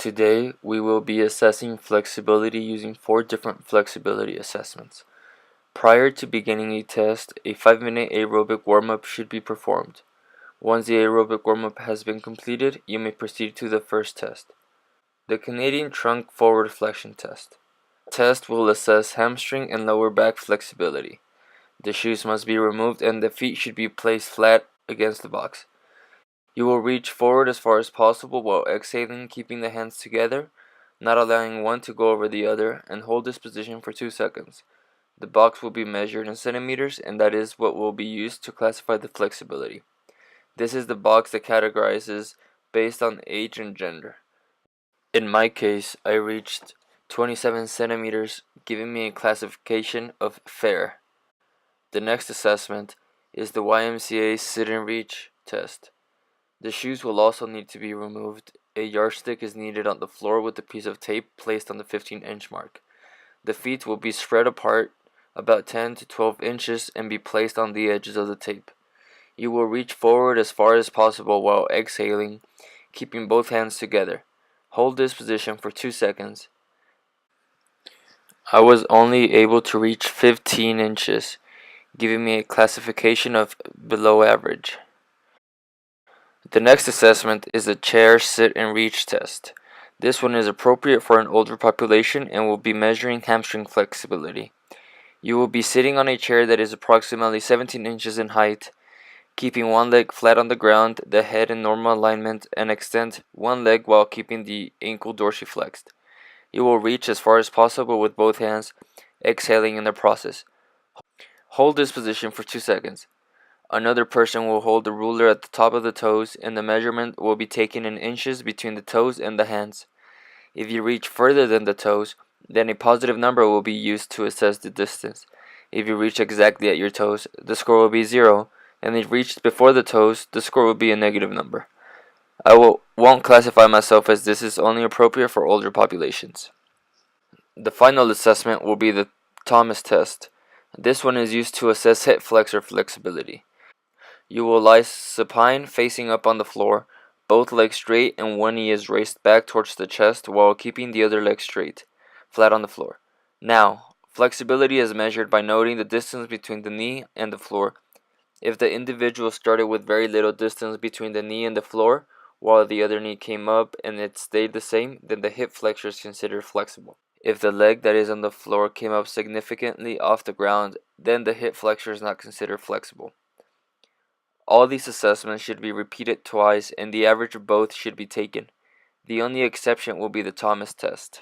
Today, we will be assessing flexibility using 4 different flexibility assessments. Prior to beginning a test, a 5-minute aerobic warm-up should be performed. Once the aerobic warm-up has been completed, you may proceed to the first test. The Canadian Trunk Forward Flexion Test. The test will assess hamstring and lower back flexibility. The shoes must be removed and the feet should be placed flat against the box. You will reach forward as far as possible while exhaling, keeping the hands together, not allowing one to go over the other, and hold this position for 2 seconds. The box will be measured in centimeters, and that is what will be used to classify the flexibility. This is the box that categorizes based on age and gender. In my case, I reached 27 centimeters, giving me a classification of fair. The next assessment is the YMCA Sit and Reach test. The shoes will also need to be removed. A yardstick is needed on the floor with a piece of tape placed on the 15-inch mark. The feet will be spread apart about 10 to 12 inches and be placed on the edges of the tape. You will reach forward as far as possible while exhaling, keeping both hands together. Hold this position for 2 seconds. I was only able to reach 15 inches, giving me a classification of below average. The next assessment is the Chair Sit and Reach test. This one is appropriate for an older population and will be measuring hamstring flexibility. You will be sitting on a chair that is approximately 17 inches in height, keeping one leg flat on the ground, the head in normal alignment, and extend one leg while keeping the ankle dorsiflexed. You will reach as far as possible with both hands, exhaling in the process. Hold this position for 2 seconds. Another person will hold the ruler at the top of the toes, and the measurement will be taken in inches between the toes and the hands. If you reach further than the toes, then a positive number will be used to assess the distance. If you reach exactly at your toes, the score will be 0, and if reached before the toes, the score will be a negative number. I won't classify myself as this is only appropriate for older populations. The final assessment will be the Thomas test. This one is used to assess hip flexor flexibility. You will lie supine, facing up on the floor, both legs straight and one knee is raised back towards the chest while keeping the other leg straight, flat on the floor. Now, flexibility is measured by noting the distance between the knee and the floor. If the individual started with very little distance between the knee and the floor, while the other knee came up and it stayed the same, then the hip flexor is considered flexible. If the leg that is on the floor came up significantly off the ground, then the hip flexor is not considered flexible. All these assessments should be repeated twice and the average of both should be taken. The only exception will be the Thomas test.